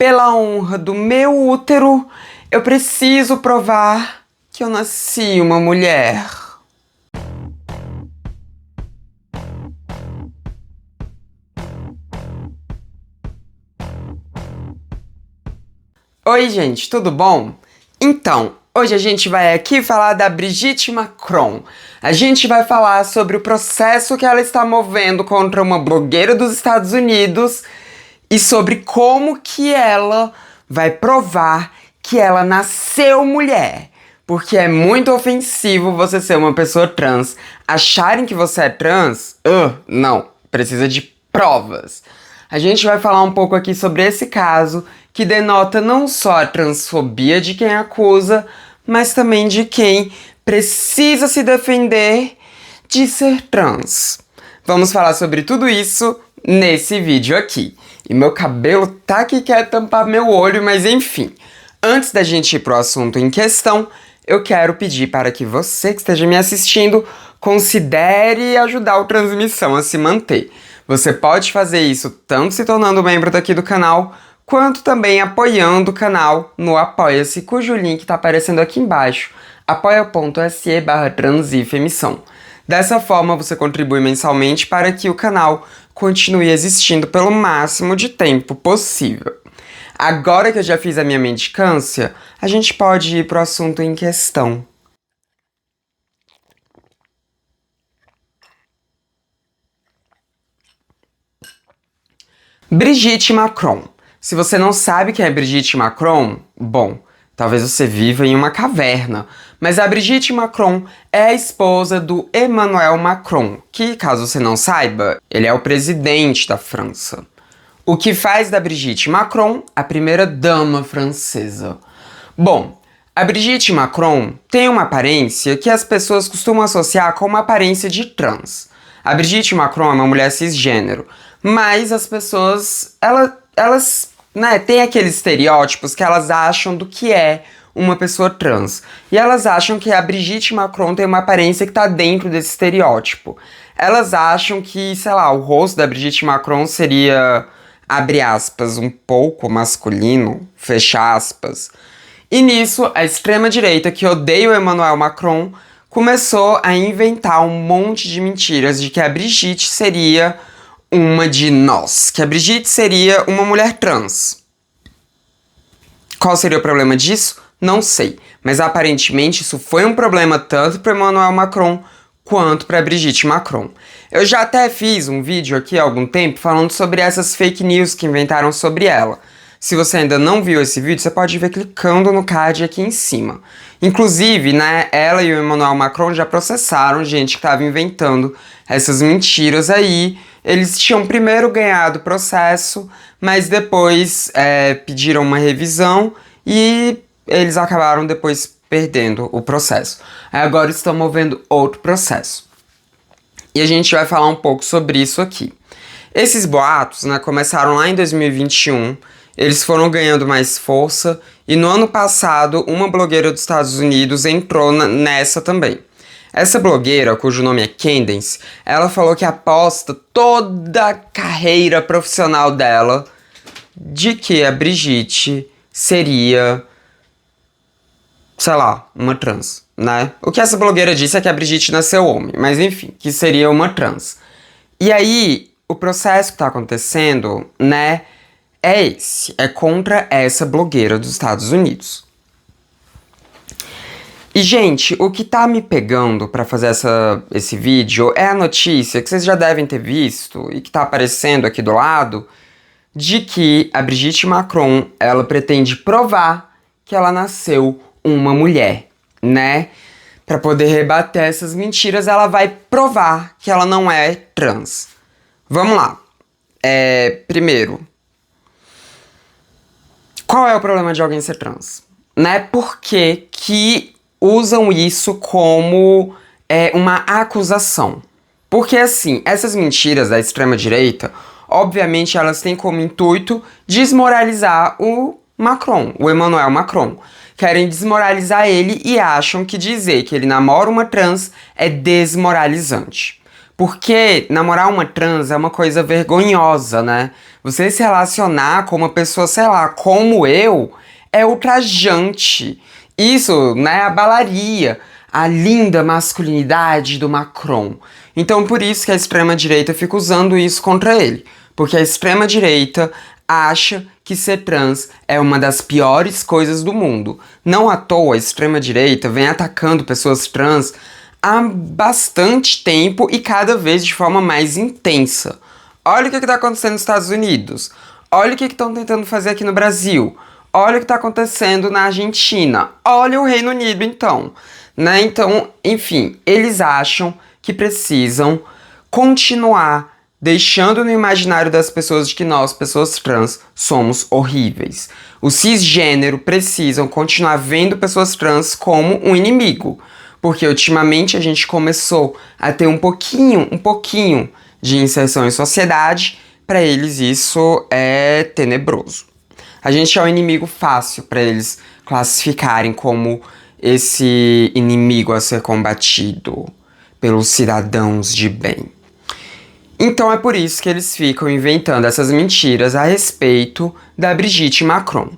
pela honra do meu útero, eu preciso provar que eu nasci uma mulher. Oi, gente, tudo bom? Então, hoje a gente vai aqui falar da Brigitte Macron. A gente vai falar sobre o processo que ela está movendo contra uma blogueira dos Estados Unidos e sobre como que ela vai provar que ela nasceu mulher. Porque é muito ofensivo você ser uma pessoa trans. Acharem que você é trans? Não, precisa de provas. A gente vai falar um pouco aqui sobre esse caso, que denota não só a transfobia de quem acusa, mas também de quem precisa se defender de ser trans. Vamos falar sobre tudo isso nesse vídeo aqui. E meu cabelo tá que quer tampar meu olho, mas enfim. Antes da gente ir pro assunto em questão, eu quero pedir para que você que esteja me assistindo considere ajudar o Transmissão a se manter. Você pode fazer isso tanto se tornando membro daqui do canal, quanto também apoiando o canal no Apoia-se, cujo link está aparecendo aqui embaixo, apoia.se/transifemissão. Dessa forma, você contribui mensalmente para que o canal continue existindo pelo máximo de tempo possível. Agora que eu já fiz a minha mendicância, a gente pode ir pro assunto em questão. Brigitte Macron. Se você não sabe quem é Brigitte Macron, bom, talvez você viva em uma caverna. Mas a Brigitte Macron é a esposa do Emmanuel Macron, que, caso você não saiba, ele é o presidente da França. O que faz da Brigitte Macron a primeira dama francesa. Bom, a Brigitte Macron tem uma aparência que as pessoas costumam associar com uma aparência de trans. A Brigitte Macron é uma mulher cisgênero, mas as pessoas, elas têm aqueles estereótipos que elas acham do que é uma pessoa trans. E elas acham que a Brigitte Macron tem uma aparência que tá dentro desse estereótipo. Elas acham que, sei lá, o rosto da Brigitte Macron seria, abre aspas, um pouco masculino, fecha aspas. E nisso, a extrema-direita, que odeia o Emmanuel Macron, começou a inventar um monte de mentiras de que a Brigitte seria uma de nós, que a Brigitte seria uma mulher trans. Qual seria o problema disso? Não sei, mas aparentemente isso foi um problema tanto para Emmanuel Macron quanto para Brigitte Macron. Eu já até fiz um vídeo aqui há algum tempo falando sobre essas fake news que inventaram sobre ela. Se você ainda não viu esse vídeo, você pode ver clicando no card aqui em cima. Inclusive, ela e o Emmanuel Macron já processaram gente que estava inventando essas mentiras aí. Eles tinham primeiro ganhado o processo, mas depois pediram uma revisão e eles acabaram depois perdendo o processo. Aí agora estão movendo outro processo. E a gente vai falar um pouco sobre isso aqui. Esses boatos, começaram lá em 2021, eles foram ganhando mais força e no ano passado uma blogueira dos Estados Unidos entrou nessa também. Essa blogueira, cujo nome é Candace, ela falou que aposta toda a carreira profissional dela de que a Brigitte seria, sei lá, uma trans, O que essa blogueira disse é que a Brigitte nasceu homem, mas enfim, que seria uma trans. E aí, o processo que tá acontecendo, é contra essa blogueira dos Estados Unidos. E, gente, o que tá me pegando pra fazer esse vídeo é a notícia que vocês já devem ter visto e que tá aparecendo aqui do lado, de que a Brigitte Macron, ela pretende provar que ela nasceu uma mulher, Pra poder rebater essas mentiras, ela vai provar que ela não é trans. Vamos lá. Primeiro, qual é o problema de alguém ser trans? Por que usam isso como uma acusação? Porque, assim, essas mentiras da extrema-direita, obviamente, elas têm como intuito desmoralizar o Macron, o Emmanuel Macron. Querem desmoralizar ele e acham que dizer que ele namora uma trans é desmoralizante. Porque namorar uma trans é uma coisa vergonhosa, né? Você se relacionar com uma pessoa, sei lá, como eu, é ultrajante. Isso, né, abalaria a linda masculinidade do Macron. Então, por isso que a extrema-direita fica usando isso contra ele. Porque a extrema-direita acha que ser trans é uma das piores coisas do mundo. Não à toa, a extrema-direita vem atacando pessoas trans há bastante tempo e cada vez de forma mais intensa. Olha o que está acontecendo nos Estados Unidos. Olha o que estão tentando fazer aqui no Brasil. Olha o que está acontecendo na Argentina. Olha o Reino Unido, então. Né? Então, enfim, eles acham que precisam continuar deixando no imaginário das pessoas de que nós, pessoas trans, somos horríveis. Os cisgênero precisam continuar vendo pessoas trans como um inimigo. Porque ultimamente a gente começou a ter um pouquinho de inserção em sociedade. Para eles isso é tenebroso. A gente é um inimigo fácil para eles classificarem como esse inimigo a ser combatido pelos cidadãos de bem. Então é por isso que eles ficam inventando essas mentiras a respeito da Brigitte Macron.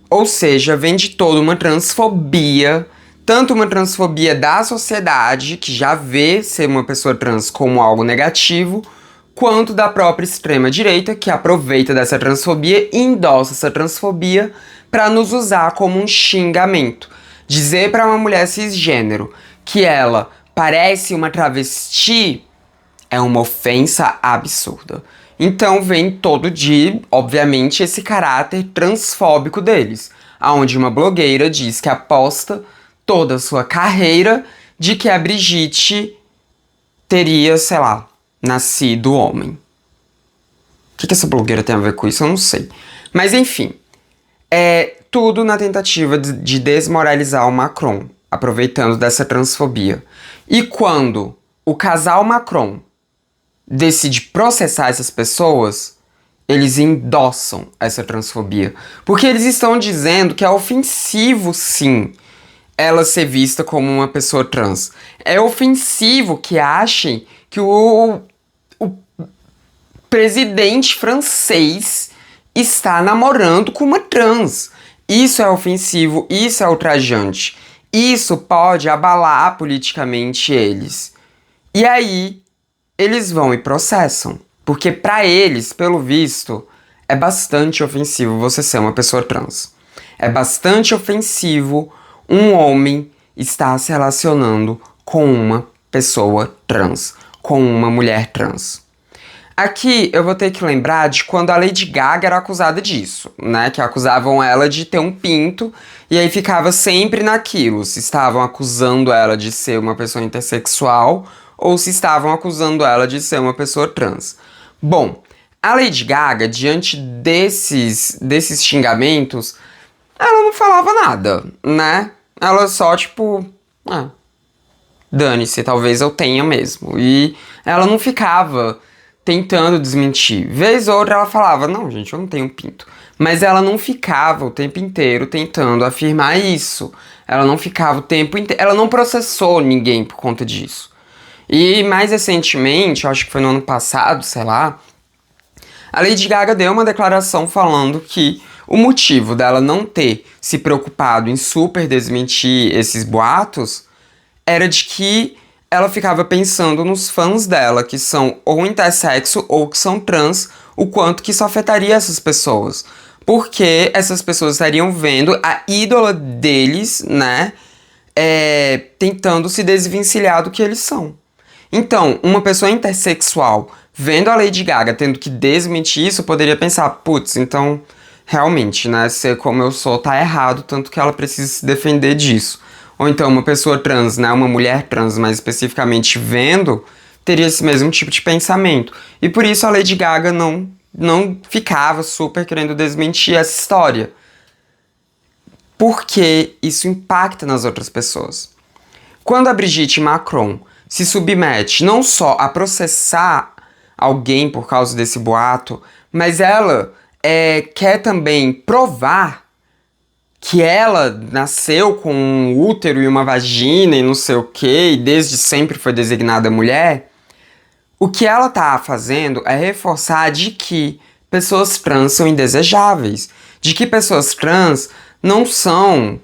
Ou seja, vem de toda uma transfobia, tanto uma transfobia da sociedade, que já vê ser uma pessoa trans como algo negativo, quanto da própria extrema-direita, que aproveita dessa transfobia e endossa essa transfobia para nos usar como um xingamento. Dizer para uma mulher cisgênero que ela parece uma travesti é uma ofensa absurda. Então vem todo dia, obviamente, esse caráter transfóbico deles, aonde uma blogueira diz que aposta toda a sua carreira de que a Brigitte teria, sei lá, nascido homem. O que essa blogueira tem a ver com isso? Eu não sei. Mas enfim, é tudo na tentativa de desmoralizar o Macron, aproveitando dessa transfobia. E quando o casal Macron decide processar essas pessoas, eles endossam essa transfobia. Porque eles estão dizendo que é ofensivo, sim, ela ser vista como uma pessoa trans. É ofensivo que achem que o presidente francês está namorando com uma trans. Isso é ofensivo, isso é ultrajante. Isso pode abalar politicamente eles. E aí, eles vão e processam. Porque pra eles, pelo visto, é bastante ofensivo você ser uma pessoa trans. É bastante ofensivo um homem estar se relacionando com uma pessoa trans, com uma mulher trans. Aqui eu vou ter que lembrar de quando a Lady Gaga era acusada disso, né? Que acusavam ela de ter um pinto e aí ficava sempre naquilo, se estavam acusando ela de ser uma pessoa intersexual ou se estavam acusando ela de ser uma pessoa trans. Bom, a Lady Gaga, diante desses xingamentos, ela não falava nada, né? Ela só, tipo, dane-se, talvez eu tenha mesmo. E ela não ficava tentando desmentir. Vez ou outra ela falava, não, gente, eu não tenho pinto. Mas ela não ficava o tempo inteiro tentando afirmar isso. Ela não ficava o tempo inteiro... Ela não processou ninguém por conta disso. E mais recentemente, eu acho que foi no ano passado, sei lá, a Lady Gaga deu uma declaração falando que o motivo dela não ter se preocupado em super desmentir esses boatos era de que ela ficava pensando nos fãs dela, que são ou intersexo ou que são trans, o quanto que isso afetaria essas pessoas. Porque essas pessoas estariam vendo a ídola deles, né, tentando se desvencilhar do que eles são. Então, uma pessoa intersexual vendo a Lady Gaga tendo que desmentir isso, poderia pensar, putz, então, realmente, né, ser como eu sou tá errado, tanto que ela precisa se defender disso. Ou então uma pessoa trans, né, uma mulher trans mais especificamente vendo, teria esse mesmo tipo de pensamento. E por isso a Lady Gaga não ficava super querendo desmentir essa história. Porque isso impacta nas outras pessoas. Quando a Brigitte Macron se submete não só a processar alguém por causa desse boato, mas ela quer também provar que ela nasceu com um útero e uma vagina e não sei o que, e desde sempre foi designada mulher, O que ela tá fazendo é reforçar de que pessoas trans são indesejáveis, de que pessoas trans não são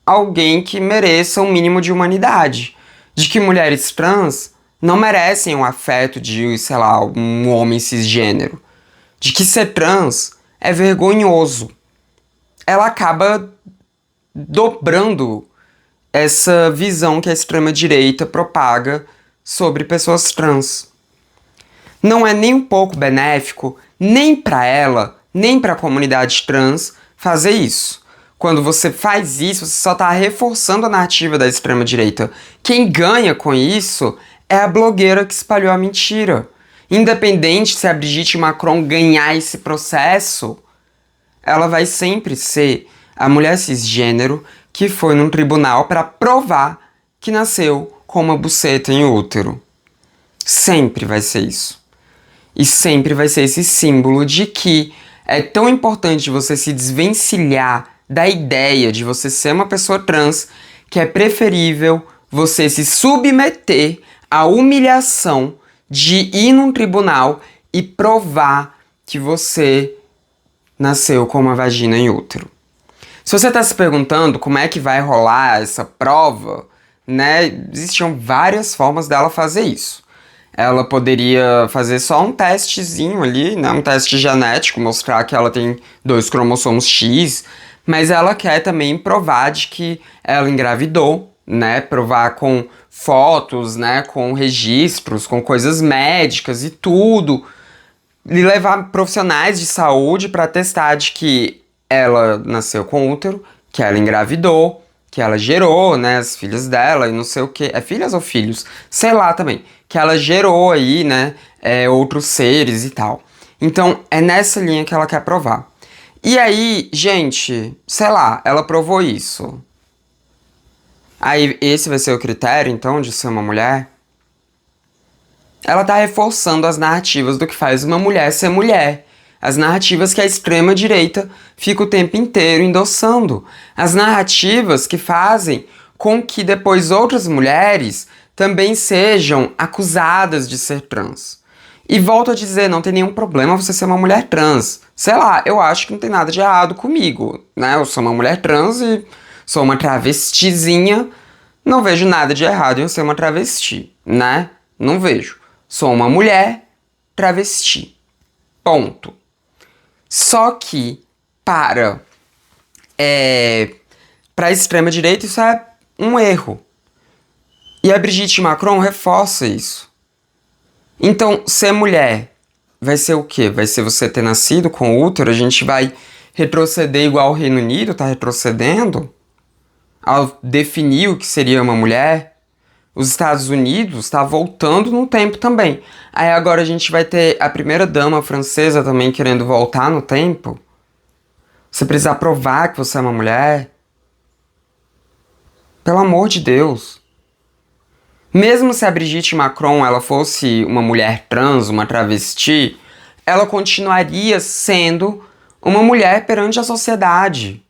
alguém que mereça um mínimo de humanidade, de que mulheres trans não merecem o afeto de, sei lá, um homem cisgênero, de que ser trans é vergonhoso. Ela acaba dobrando essa visão que a extrema-direita propaga sobre pessoas trans. Não é nem um pouco benéfico, nem para ela, nem para a comunidade trans, fazer isso. Quando você faz isso, você só está reforçando a narrativa da extrema-direita. Quem ganha com isso é a blogueira que espalhou a mentira. Independente se a Brigitte Macron ganhar esse processo, ela vai sempre ser a mulher cisgênero que foi num tribunal para provar que nasceu com uma buceta em útero. Sempre vai ser isso. E sempre vai ser esse símbolo de que é tão importante você se desvencilhar da ideia de você ser uma pessoa trans que é preferível você se submeter à humilhação de ir num tribunal e provar que você nasceu com uma vagina em útero. Se você está se perguntando como é que vai rolar essa prova, né, existiam várias formas dela fazer isso. Ela poderia fazer só um testezinho ali, né, um teste genético, mostrar que ela tem 2 cromossomos X, mas ela quer também provar de que ela engravidou, né, provar com fotos, né, com registros, com coisas médicas e tudo, e levar profissionais de saúde para testar de que ela nasceu com útero, que ela engravidou, que ela gerou, né, as filhas dela e não sei o que. É filhas ou filhos? Sei lá também. Que ela gerou aí, né, outros seres e tal. Então, é nessa linha que ela quer provar. E aí, gente, sei lá, ela provou isso. Aí, esse vai ser o critério, então, de ser uma mulher? Ela tá reforçando as narrativas do que faz uma mulher ser mulher. As narrativas que a extrema-direita fica o tempo inteiro endossando. As narrativas que fazem com que depois outras mulheres também sejam acusadas de ser trans. E volto a dizer, não tem nenhum problema você ser uma mulher trans. Sei lá, eu acho que não tem nada de errado comigo, né? Eu sou uma mulher trans e sou uma travestizinha. Não vejo nada de errado em eu ser uma travesti, né? Não vejo. Sou uma mulher travesti. Ponto. Só que, para a extrema-direita, isso é um erro. E a Brigitte Macron reforça isso. Então, ser mulher vai ser o quê? Vai ser você ter nascido com útero? A gente vai retroceder igual o Reino Unido tá retrocedendo? Ao definir o que seria uma mulher? Os Estados Unidos tá voltando no tempo também. Aí agora a gente vai ter a primeira-dama francesa também querendo voltar no tempo? Você precisa provar que você é uma mulher? Pelo amor de Deus. Mesmo se a Brigitte Macron ela fosse uma mulher trans, uma travesti, ela continuaria sendo uma mulher perante a sociedade.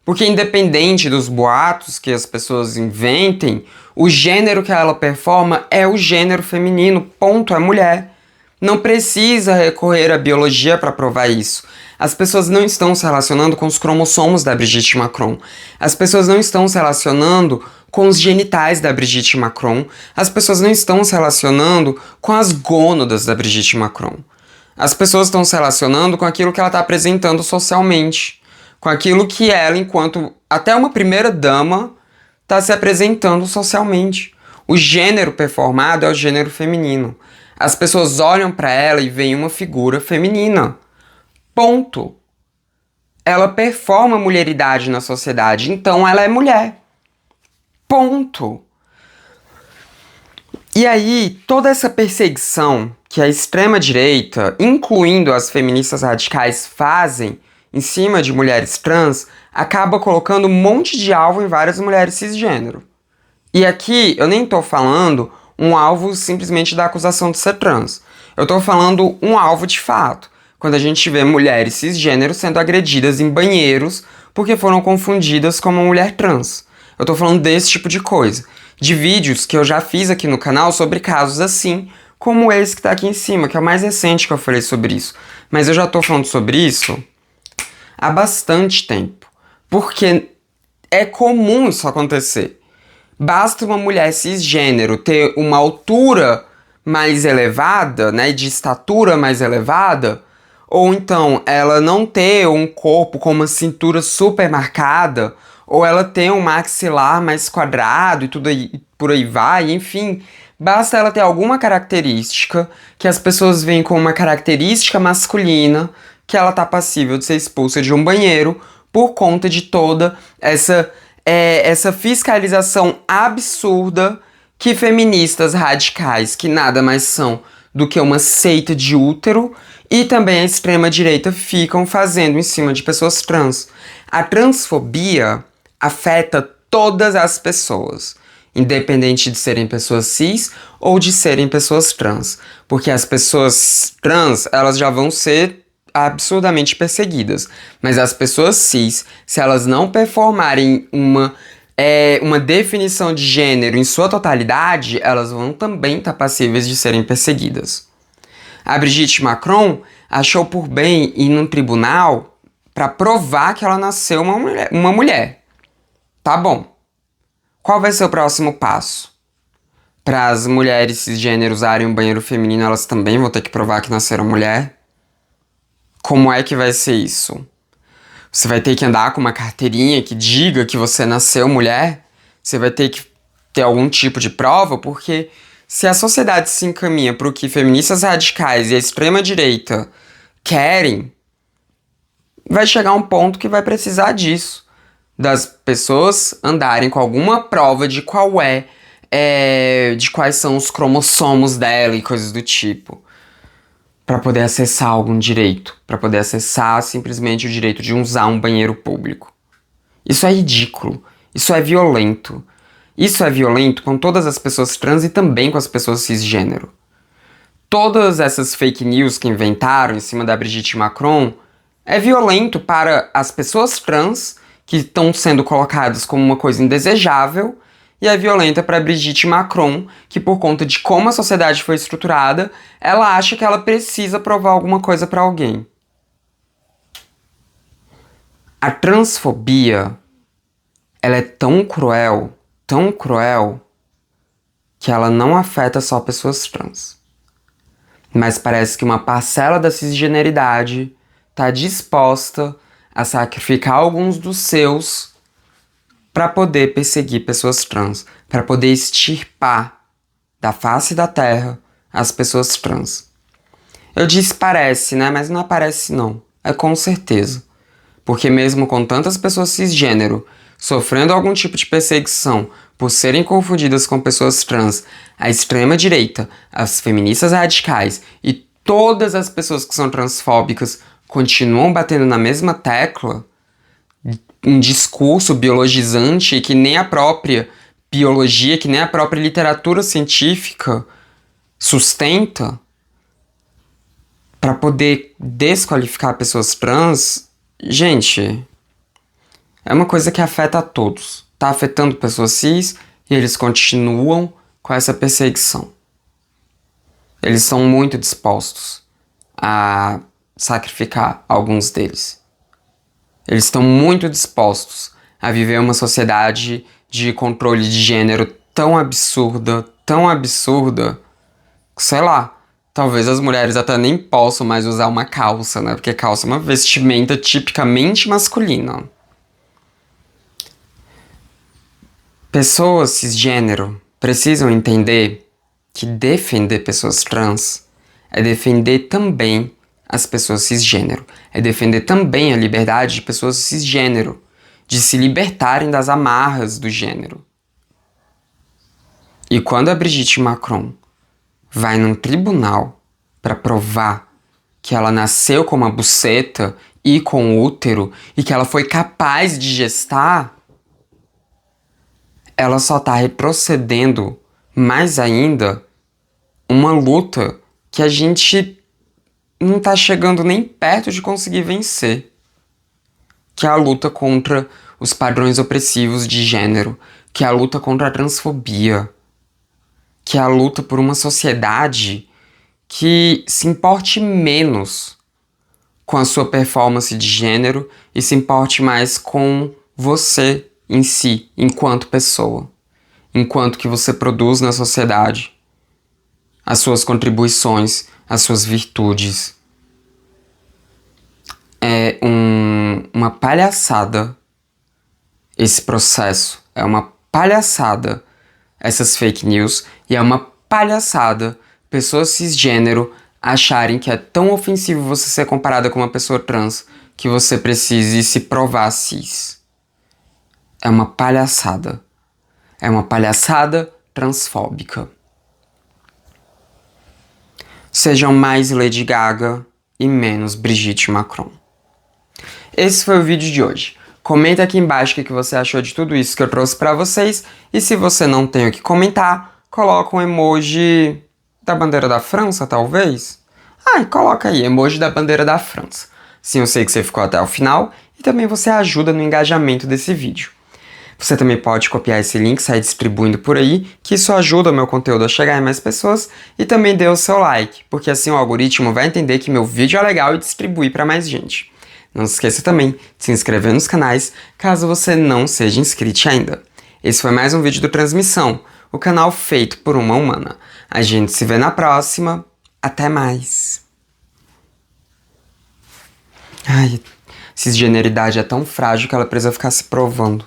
Porque independente dos boatos que as pessoas inventem, o gênero que ela performa é o gênero feminino, ponto, é mulher. Não precisa recorrer à biologia para provar isso. As pessoas não estão se relacionando com os cromossomos da Brigitte Macron. As pessoas não estão se relacionando com os genitais da Brigitte Macron. As pessoas não estão se relacionando com as gônadas da Brigitte Macron. As pessoas estão se relacionando com aquilo que ela está apresentando socialmente. Com aquilo que ela, enquanto até uma primeira-dama, está se apresentando socialmente. O gênero performado é o gênero feminino. As pessoas olham para ela e veem uma figura feminina. Ponto. Ela performa a mulheridade na sociedade, então ela é mulher. Ponto. E aí, toda essa perseguição que a extrema-direita, incluindo as feministas radicais, fazem em cima de mulheres trans, acaba colocando um monte de alvo em várias mulheres cisgênero. E aqui, eu nem tô falando um alvo simplesmente da acusação de ser trans. Eu tô falando um alvo de fato. Quando a gente vê mulheres cisgênero sendo agredidas em banheiros porque foram confundidas com uma mulher trans. Eu tô falando desse tipo de coisa. de vídeos que eu já fiz aqui no canal sobre casos assim, como esse que tá aqui em cima, que é o mais recente que eu falei sobre isso. Mas eu já tô falando sobre isso há bastante tempo, porque é comum isso acontecer. Basta uma mulher cisgênero ter uma altura mais elevada, né, de estatura mais elevada, ou então ela não ter um corpo com uma cintura super marcada, ou ela ter um maxilar mais quadrado e tudo aí, por aí vai, enfim, basta ela ter alguma característica que as pessoas veem como uma característica masculina, que ela tá passível de ser expulsa de um banheiro por conta de toda essa fiscalização absurda que feministas radicais, que nada mais são do que uma seita de útero, e também a extrema-direita ficam fazendo em cima de pessoas trans. A transfobia afeta todas as pessoas, independente de serem pessoas cis ou de serem pessoas trans, porque as pessoas trans, elas já vão ser absurdamente perseguidas, mas as pessoas cis, se elas não performarem uma definição de gênero em sua totalidade, elas vão também estar passíveis de serem perseguidas. A Brigitte Macron achou por bem ir num tribunal para provar que ela nasceu uma mulher. Tá bom. Qual vai ser o próximo passo? Para as mulheres cisgênero usarem um banheiro feminino, elas também vão ter que provar que nasceram mulher? Como é que vai ser isso? Você vai ter que andar com uma carteirinha que diga que você nasceu mulher? Você vai ter que ter algum tipo de prova? Porque se a sociedade se encaminha para o que feministas radicais e a extrema-direita querem, vai chegar um ponto que vai precisar disso. Das pessoas andarem com alguma prova de de quais são os cromossomos dela e coisas do tipo, para poder acessar algum direito, para poder acessar simplesmente o direito de usar um banheiro público. Isso é ridículo, isso é violento. Isso é violento com todas as pessoas trans e também com as pessoas cisgênero. Todas essas fake news que inventaram em cima da Brigitte Macron é violento para as pessoas trans, que estão sendo colocadas como uma coisa indesejável, e é violenta para a Brigitte Macron, que por conta de como a sociedade foi estruturada, ela acha que ela precisa provar alguma coisa para alguém. A transfobia, ela é tão cruel, que ela não afeta só pessoas trans. Mas parece que uma parcela da cisgeneridade está disposta a sacrificar alguns dos seus para poder perseguir pessoas trans, para poder extirpar da face da terra as pessoas trans. Eu disse parece, né? Mas não aparece não. É com certeza. Porque mesmo com tantas pessoas cisgênero sofrendo algum tipo de perseguição por serem confundidas com pessoas trans, a extrema-direita, as feministas radicais e todas as pessoas que são transfóbicas continuam batendo na mesma tecla, um discurso biologizante que nem a própria biologia, que nem a própria literatura científica sustenta, para poder desqualificar pessoas trans. Gente, é uma coisa que afeta a todos. Tá afetando pessoas cis e eles continuam com essa perseguição. Eles são muito dispostos a sacrificar alguns deles. Eles estão muito dispostos a viver uma sociedade de controle de gênero tão absurda, que, sei lá, talvez as mulheres até nem possam mais usar uma calça, né? Porque calça é uma vestimenta tipicamente masculina. Pessoas cisgênero precisam entender que defender pessoas trans é defender também as pessoas cisgênero. É defender também a liberdade de pessoas cisgênero, de se libertarem das amarras do gênero. E quando a Brigitte Macron vai num tribunal para provar que ela nasceu com uma buceta e com útero e que ela foi capaz de gestar, ela só tá retrocedendo mais ainda uma luta que a gente não tá chegando nem perto de conseguir vencer. que é a luta contra os padrões opressivos de gênero, que é a luta contra a transfobia, que é a luta por uma sociedade que se importe menos com a sua performance de gênero e se importe mais com você em si, enquanto pessoa, enquanto que você produz na sociedade, as suas contribuições, as suas virtudes. É uma palhaçada esse processo, é uma palhaçada essas fake news e é uma palhaçada pessoas cisgênero acharem que é tão ofensivo você ser comparada com uma pessoa trans que você precise se provar cis. É uma palhaçada. É uma palhaçada transfóbica. Sejam mais Lady Gaga e menos Brigitte Macron. Esse foi o vídeo de hoje. Comenta aqui embaixo o que você achou de tudo isso que eu trouxe pra vocês. E se você não tem o que comentar, coloca um emoji da bandeira da França, talvez? Coloca aí, emoji da bandeira da França. Sim, eu sei que você ficou até o final e também você ajuda no engajamento desse vídeo. Você também pode copiar esse link e sair distribuindo por aí, que isso ajuda o meu conteúdo a chegar em mais pessoas, e também dê o seu like, porque assim o algoritmo vai entender que meu vídeo é legal e distribuir para mais gente. Não se esqueça também de se inscrever nos canais, caso você não seja inscrito ainda. Esse foi mais um vídeo do Transmissão, o canal feito por uma humana. A gente se vê na próxima. Até mais. Cisgeneridade é tão frágil que ela precisa ficar se provando.